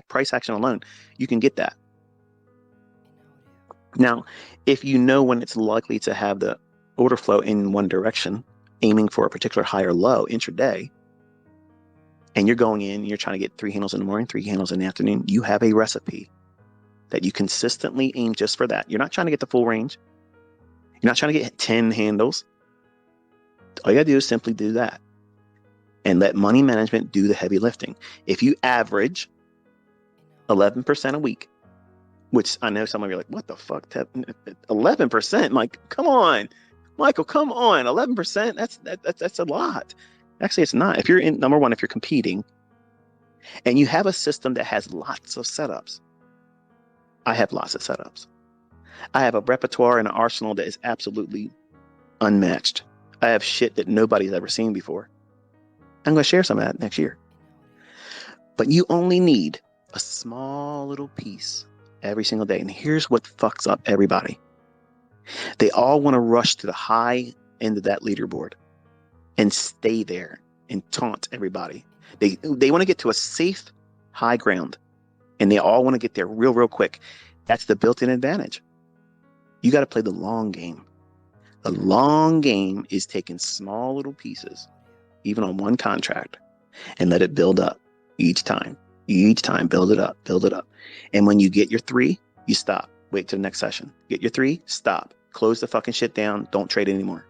price action alone, you can get that. Now, if you know when it's likely to have the order flow in one direction, aiming for a particular high or low intraday, and you're going in, and you're trying to get 3 handles in the morning, 3 handles in the afternoon, you have a recipe that you consistently aim just for that. You're not trying to get the full range. You're not trying to get 10 handles. All you gotta do is simply do that and let money management do the heavy lifting. If you average 11% a week, which I know some of you are like, what the fuck? 11%? Like, come on, Michael, come on. 11%? That's a lot. Actually, it's not. If you're in, number one, if you're competing and you have a system that has lots of setups, I have lots of setups. I have a repertoire and an arsenal that is absolutely unmatched. I have shit that nobody's ever seen before. I'm going to share some of that next year. But you only need a small little piece every single day. And here's what fucks up everybody. They all want to rush to the high end of that leaderboard and stay there and taunt everybody. They want to get to a safe high ground, and they all want to get there real quick. That's the built-in advantage. You got to play the long game. The long game is taking small little pieces, even on one contract, and let it build up each time. Each time, build it up. And when you get your 3, you stop. Wait till the next session. Get your 3, stop. Close the fucking shit down. Don't trade anymore.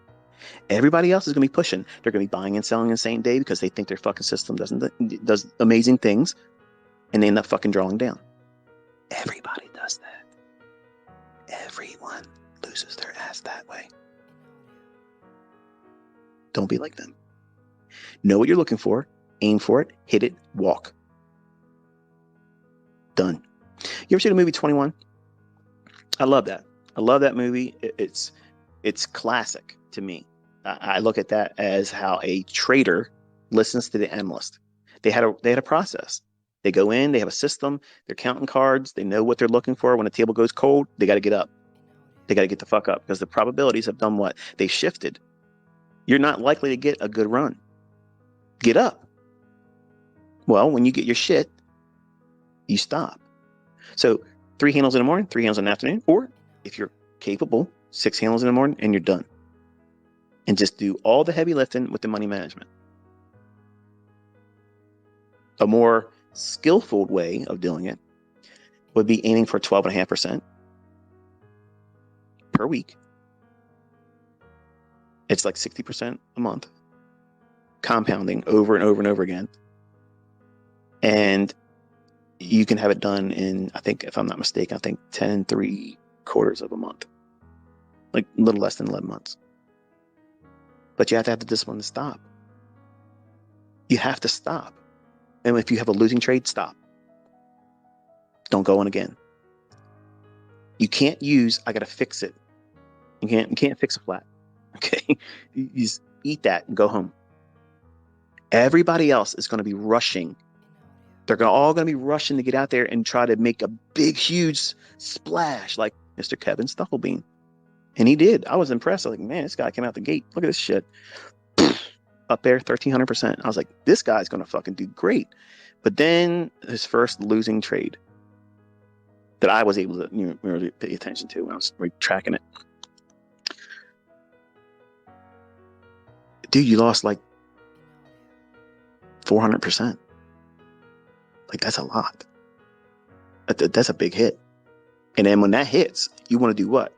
Everybody else is going to be pushing. They're going to be buying and selling in the same day because they think their fucking system does amazing things, and they end up fucking drawing down. Everybody does that. Everyone loses their ass that way. Don't be like them. Know what you're looking for. Aim for it. Hit it. Walk. Done. You ever see the movie 21? I love that. I love that movie. It's classic to me. I look at that as how a trader listens to the analyst. They had a process. They go in, they have a system, they're counting cards, they know what they're looking for. When the table goes cold, they got to get up. They got to get the fuck up because the probabilities have done what? They shifted. You're not likely to get a good run. Get up. Well, when you get your shit, you stop. So 3 handles in the morning, 3 handles in the afternoon, or if you're capable, 6 handles in the morning and you're done. And just do all the heavy lifting with the money management. A more skillful way of doing it would be aiming for 12.5% per week. It's like 60% a month, compounding over and over and over again. And you can have it done in, I think, if I'm not mistaken, 10 3/4 of a month, like a little less than 11 months. But you have to have the discipline to stop. You have to stop. And if you have a losing trade, stop. Don't go on again. You can't use, I got to fix it. You can't fix a flat. Okay. You just eat that and go home. Everybody else is going to be rushing. They're all going to be rushing to get out there and try to make a big, huge splash like Mr. Kevin Stufflebean. And he did. I was impressed. I was like, man, this guy came out the gate. Look at this shit. Up there, 1,300%. I was like, this guy's going to fucking do great. But then his first losing trade that I was able to really pay attention to when I was tracking it. Dude, you lost like 400%. Like, that's a lot. That's a big hit. And then when that hits, you want to do what?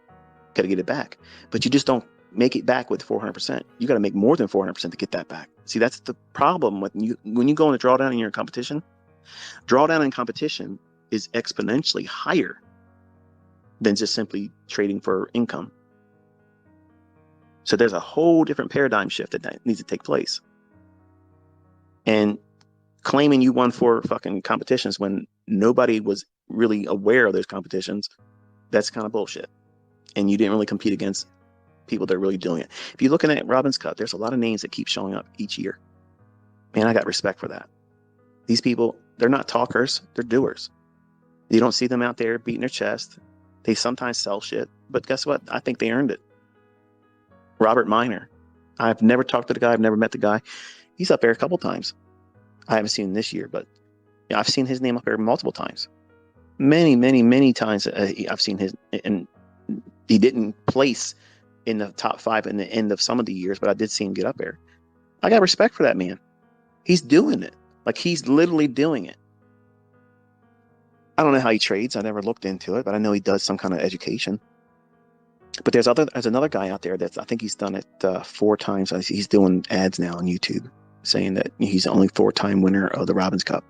Got to get it back. But you just don't make it back with 400%. You got to make more than 400% to get that back. See, that's the problem when you go in a drawdown and you're in competition. Drawdown in competition is exponentially higher than just simply trading for income. So there's a whole different paradigm shift that needs to take place. And claiming you won 4 fucking competitions when nobody was really aware of those competitions, that's kind of bullshit. And you didn't really compete against people that are really doing it. If you're looking at Robin's Cup, there's a lot of names that keep showing up each year. Man, I got respect for that. These people, they're not talkers, they're doers. You don't see them out there beating their chest. They sometimes sell shit, but guess what? I think they earned it. Robert Miner. I've never talked to the guy. I've never met the guy. He's up there a couple times. I haven't seen him this year, but Yeah, I've seen his name up there multiple times. Many, many, many times I've seen his, and he didn't place in the top 5 in the end of some of the years, but I did see him get up there. I got respect for that man. He's doing it. Like, he's literally doing it. I don't know how he trades. I never looked into it, but I know he does some kind of education. But there's another guy out there I think he's done it 4 times. He's doing ads now on YouTube saying that he's the only 4-time winner of the Robbins Cup.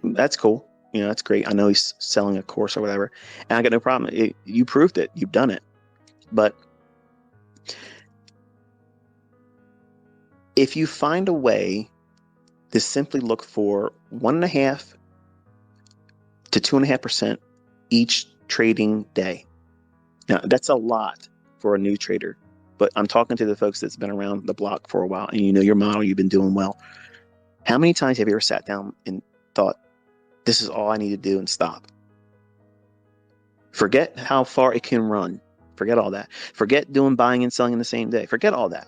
That's cool. That's great. I know he's selling a course or whatever, and I got no problem. You proved it. You've done it. But if you find a way to simply look for 1.5 to 2.5% each trading day. Now, that's a lot for a new trader, but I'm talking to the folks that's been around the block for a while, and you know your model, you've been doing well. How many times have you ever sat down and thought, this is all I need to do, and stop? Forget how far it can run. Forget all that. Forget doing buying and selling in the same day. Forget all that.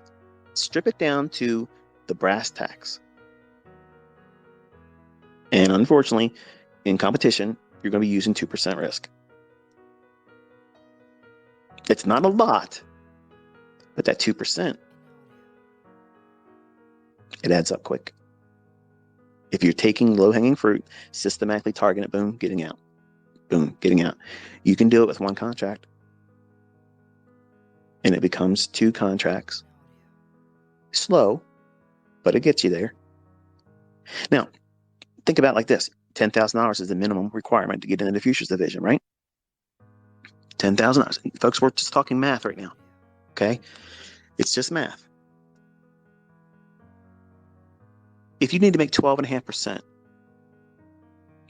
Strip it down to the brass tacks. And unfortunately, in competition, you're going to be using 2% risk. It's not a lot, but that 2%, it adds up quick. If you're taking low-hanging fruit, systematically targeting it, boom, getting out. Boom, getting out. You can do it with 1 contract. And it becomes 2 contracts. Slow, but it gets you there. Now, think about it like this. $10,000 is the minimum requirement to get into the futures division, right? $10,000. Folks, we're just talking math right now. Okay? It's just math. If you need to make 12.5%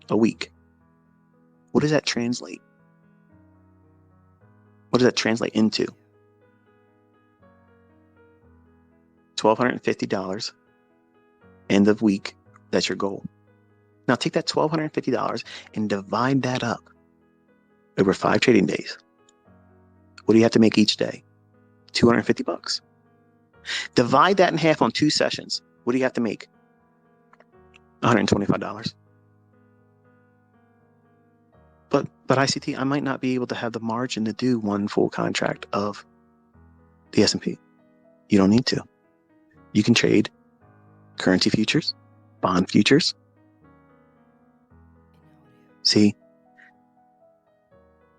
a week, what does that translate? What does that translate into? $1,250 end of week. That's your goal. Now take that $1,250 and divide that up over 5 trading days. What do you have to make each day? $250. Divide that in half on 2 sessions. What do you have to make? $125. But ICT, I might not be able to have the margin to do 1 full contract of the S&P. You don't need to. You can trade currency futures, bond futures. See,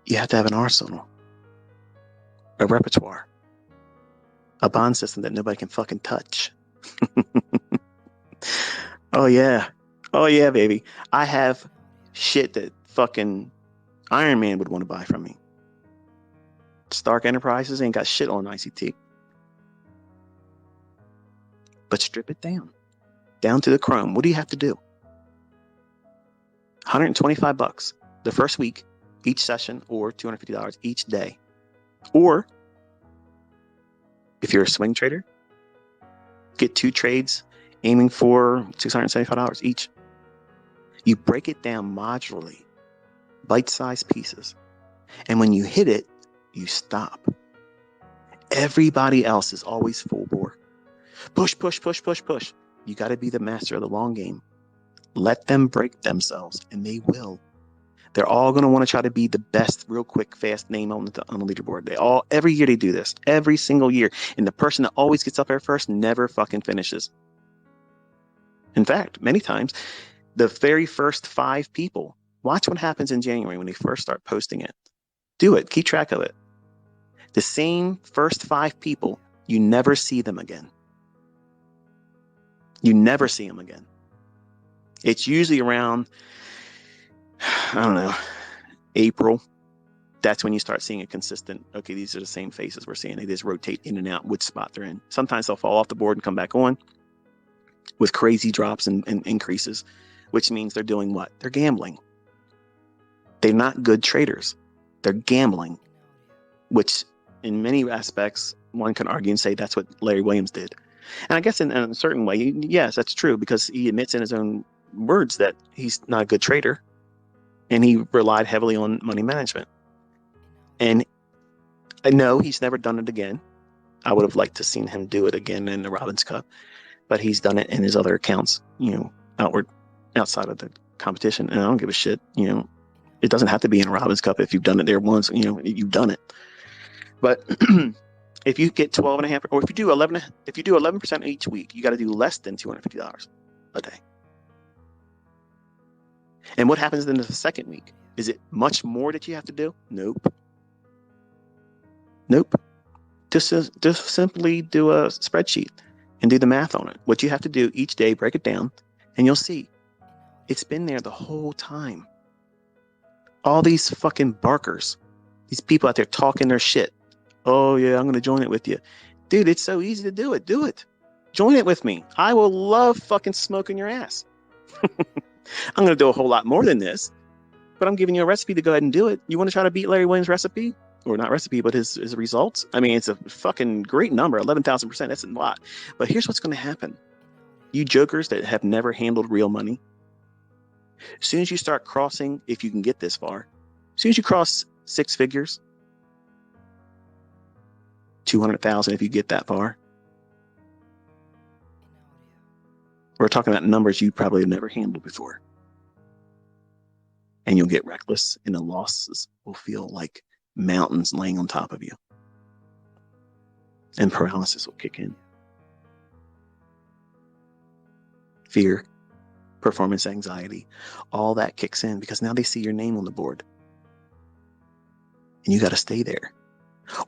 you have to have an arsenal, a repertoire, a bond system that nobody can fucking touch. Oh yeah, baby. I have shit that fucking Iron Man would want to buy from me. Stark Enterprises ain't got shit on ICT. But strip it down to the chrome. What do you have to do? $125 the first week, each session, or $250 each day. Or if you're a swing trader, get 2 trades aiming for $675 each. You break it down modularly, bite-sized pieces. And when you hit it, you stop. Everybody else is always full bore. Push, push, push, push, push. You got to be the master of the long game. Let them break themselves, and they will. They're all going to want to try to be the best, real quick, fast name on the leaderboard. Every year they do this. Every single year. And the person that always gets up there first never fucking finishes. In fact, many times, the very first 5 people, watch what happens in January when they first start posting it. Do it. Keep track of it. The same first 5 people, you never see them again. You never see them again. It's usually around, I don't know, April. That's when you start seeing a consistent, okay, these are the same faces we're seeing. They just rotate in and out which spot they're in. Sometimes they'll fall off the board and come back on with crazy drops and increases, which means they're doing what? They're gambling. They're not good traders. They're gambling, which in many aspects, one can argue and say that's what Larry Williams did. And I guess in a certain way, yes, that's true, because he admits in his own words that he's not a good trader, and he relied heavily on money management. And I know he's never done it again. I would have liked to seen him do it again in the Robbins Cup, but he's done it in his other accounts, outward. outside of the competition, and I don't give a shit. It doesn't have to be in a Robins Cup. If you've done it there once, you've done it. But if you get 12.5, or if you do 11% each week, you got to do less than $250 a day. And what happens in the second week? Is it much more that you have to do? Nope. Just simply do a spreadsheet and do the math on it. What you have to do each day, break it down, and you'll see it's been there the whole time. All these fucking barkers, these people out there talking their shit. Oh yeah, I'm going to join it with you. Dude, it's so easy to do it. Do it. Join it with me. I will love fucking smoking your ass. I'm going to do a whole lot more than this, but I'm giving you a recipe to go ahead and do it. You want to try to beat Larry Williams' recipe? Or not recipe, but his results? I mean, it's a fucking great number, 11,000%. That's a lot. But here's what's going to happen. You jokers that have never handled real money, as soon as you start crossing, if you can get this far, as soon as you cross 6 figures, 200,000 if you get that far, we're talking about numbers you probably have never handled before. And you'll get reckless, and the losses will feel like mountains laying on top of you. And paralysis will kick in. Fear, performance anxiety, all that kicks in because now they see your name on the board. And you got to stay there.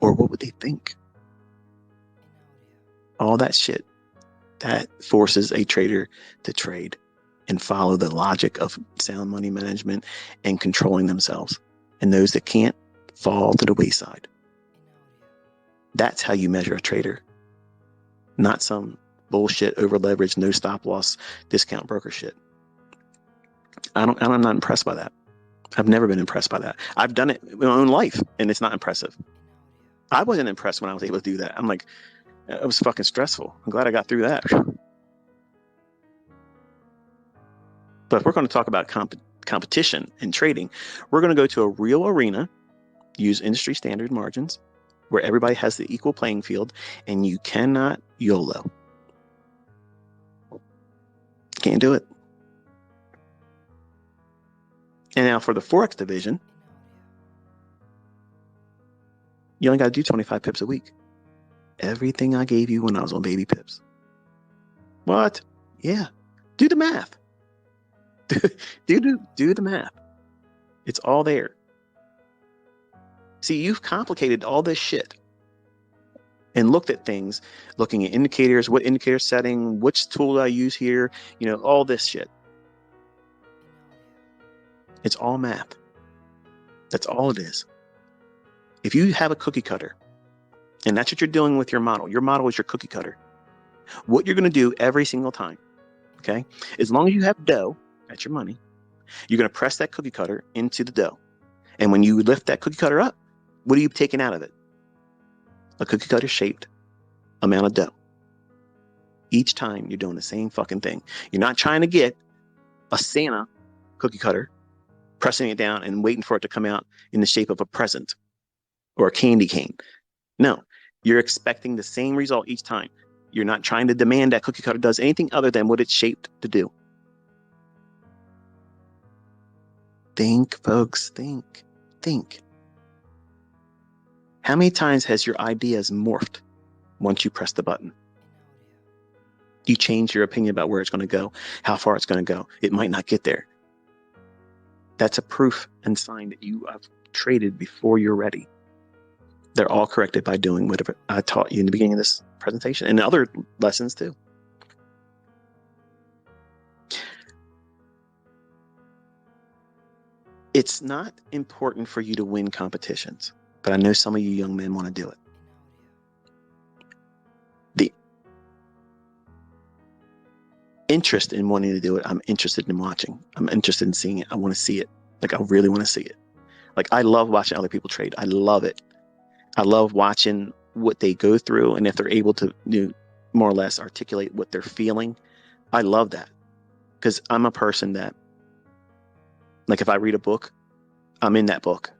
Or what would they think? All that shit, that forces a trader to trade and follow the logic of sound money management and controlling themselves. And those that can't fall to the wayside. That's how you measure a trader. Not some bullshit over leverage, no stop loss, discount broker shit. I'm not impressed by that. I've never been impressed by that. I've done it in my own life and it's not impressive. I wasn't impressed when I was able to do that. I'm like, it was fucking stressful. I'm glad I got through that. But if we're going to talk about competition and trading, we're going to go to a real arena, use industry standard margins where everybody has the equal playing field, and you cannot YOLO. Can't do it. And now for the forex division, you only got to do 25 pips a week. Everything I gave you when I was on baby pips. What? Yeah. Do the math. Do the math. It's all there. See, you've complicated all this shit and looked at things, looking at indicators, what indicator setting, which tool do I use here, all this shit. It's all math. That's all it is. If you have a cookie cutter, and that's what you're doing with your model is your cookie cutter. What you're going to do every single time, okay? As long as you have dough, that's your money, you're going to press that cookie cutter into the dough. And when you lift that cookie cutter up, what are you taking out of it? A cookie cutter shaped amount of dough. Each time you're doing the same fucking thing. You're not trying to get a Santa cookie cutter, pressing it down and waiting for it to come out in the shape of a present or a candy cane. No, you're expecting the same result each time. You're not trying to demand that cookie cutter does anything other than what it's shaped to do. Think, folks, think. How many times has your ideas morphed once you press the button? You change your opinion about where it's going to go, how far it's going to go. It might not get there. That's a proof and sign that you have traded before you're ready. They're all corrected by doing whatever I taught you in the beginning of this presentation and other lessons too. It's not important for you to win competitions, but I know some of you young men want to do it. The interest in wanting to do it, I'm interested in watching. I'm interested in seeing it. I want to see it. Like, I really want to see it. Like, I love watching other people trade. I love it. I love watching what they go through, and if they're able to more or less articulate what they're feeling. I love that, because I'm a person that, like, if I read a book, I'm in that book.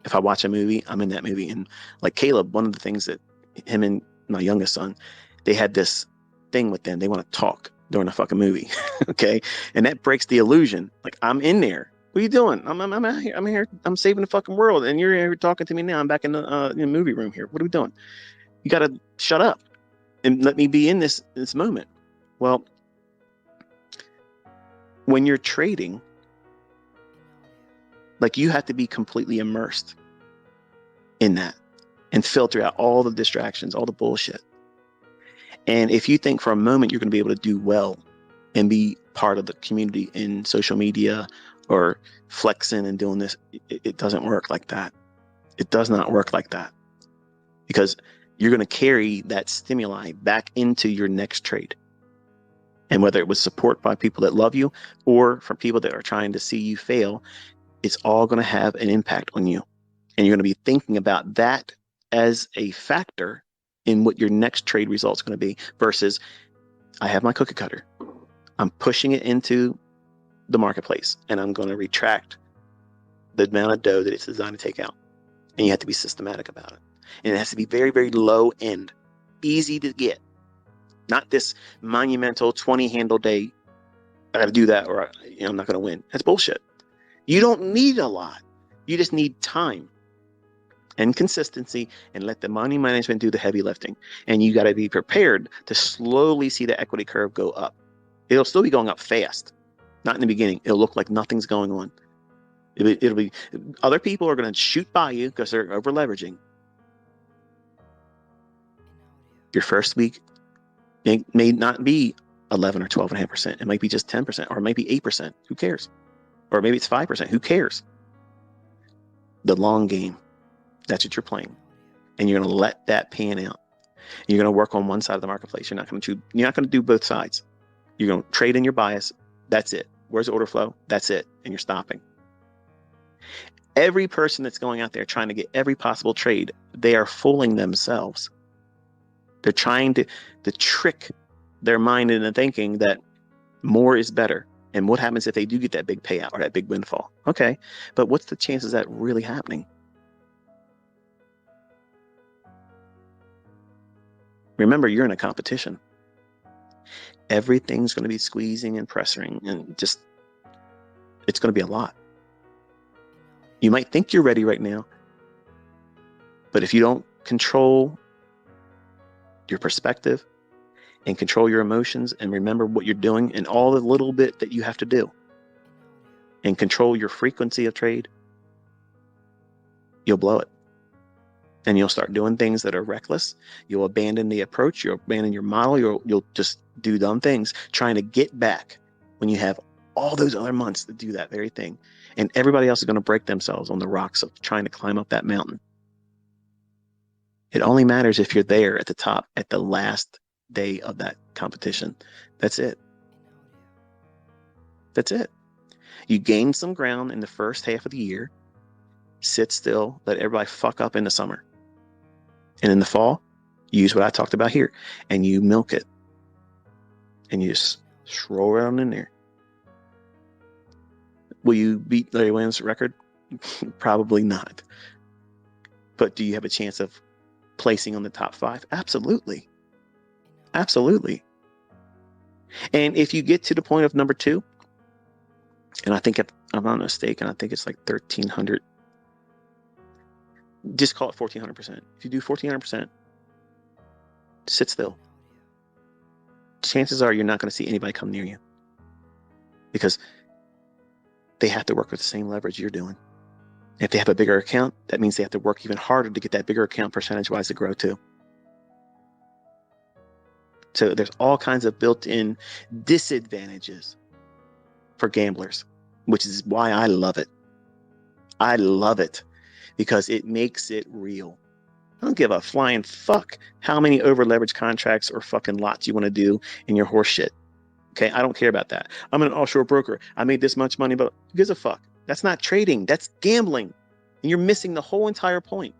If I watch a movie, I'm in that movie. And like Caleb, one of the things that him and my youngest son, they had this thing with them. They want to talk. during a fucking movie. Okay. And that breaks the illusion. Like, I'm in there. What are you doing? I'm out here. I'm here. I'm saving the fucking world. And you're here talking to me now. I'm back in the movie room here. What are we doing? You got to shut up and let me be in this moment. Well, when you're trading, like, you have to be completely immersed in that and filter out all the distractions, all the bullshit. And if you think for a moment you're going to be able to do well and be part of the community in social media or flexing and doing this, it doesn't work like that. It does not work like that, because you're going to carry that stimuli back into your next trade. And whether it was support by people that love you or from people that are trying to see you fail, it's all going to have an impact on you. And you're going to be thinking about that as a factor in what your next trade result is going to be, versus, I have my cookie cutter. I'm pushing it into the marketplace and I'm going to retract the amount of dough that it's designed to take out. And you have to be systematic about it. And it has to be very, very low end, easy to get. Not this monumental 20 handle day. I got to do that or I'm not going to win. That's bullshit. You don't need a lot. You just need time and consistency, and let the money management do the heavy lifting. And you got to be prepared to slowly see the equity curve go up. It'll still be going up fast. Not in the beginning. It'll look like nothing's going on. It'll be other people are going to shoot by you because they're over leveraging. Your first week may not be 11 or 12.5%. It might be just 10%, or it might be 8%. Who cares? Or maybe it's 5%. Who cares? The long game. That's what you're playing. And you're going to let that pan out. And you're going to work on one side of the marketplace. You're not going to do both sides. You're going to trade in your bias. That's it. Where's the order flow? That's it. And you're stopping. Every person that's going out there trying to get every possible trade, they are fooling themselves. They're trying to trick their mind into thinking that more is better. And what happens if they do get that big payout or that big windfall? Okay, but what's the chances of that really happening? Remember, you're in a competition. Everything's going to be squeezing and pressuring, and just, it's going to be a lot. You might think you're ready right now, but if you don't control your perspective and control your emotions and remember what you're doing and all the little bit that you have to do and control your frequency of trade, you'll blow it. And you'll start doing things that are reckless. You'll abandon the approach. You'll abandon your model. You'll just do dumb things trying to get back when you have all those other months to do that very thing. And everybody else is going to break themselves on the rocks of trying to climb up that mountain. It only matters if you're there at the top at the last day of that competition. That's it. That's it. You gain some ground in the first half of the year. Sit still. Let everybody fuck up in the summer. And in the fall, use what I talked about here, and you milk it. And you just roll around in there. Will you beat Larry Williams' record? Probably not. But do you have a chance of placing on the top 5? Absolutely. Absolutely. And if you get to the point of number 2, and I think, if I'm not mistaken, I think it's like 1,300. Just call it 1,400%. If you do 1,400%, sit still. Chances are you're not going to see anybody come near you, because they have to work with the same leverage you're doing. If they have a bigger account, that means they have to work even harder to get that bigger account percentage-wise to grow too. So there's all kinds of built-in disadvantages for gamblers, which is why I love it. I love it because it makes it real. I don't give a flying fuck how many over-leveraged contracts or fucking lots you want to do in your horse shit. Okay, I don't care about that. I'm an offshore broker. I made this much money, but who gives a fuck? That's not trading. That's gambling. And you're missing the whole entire point.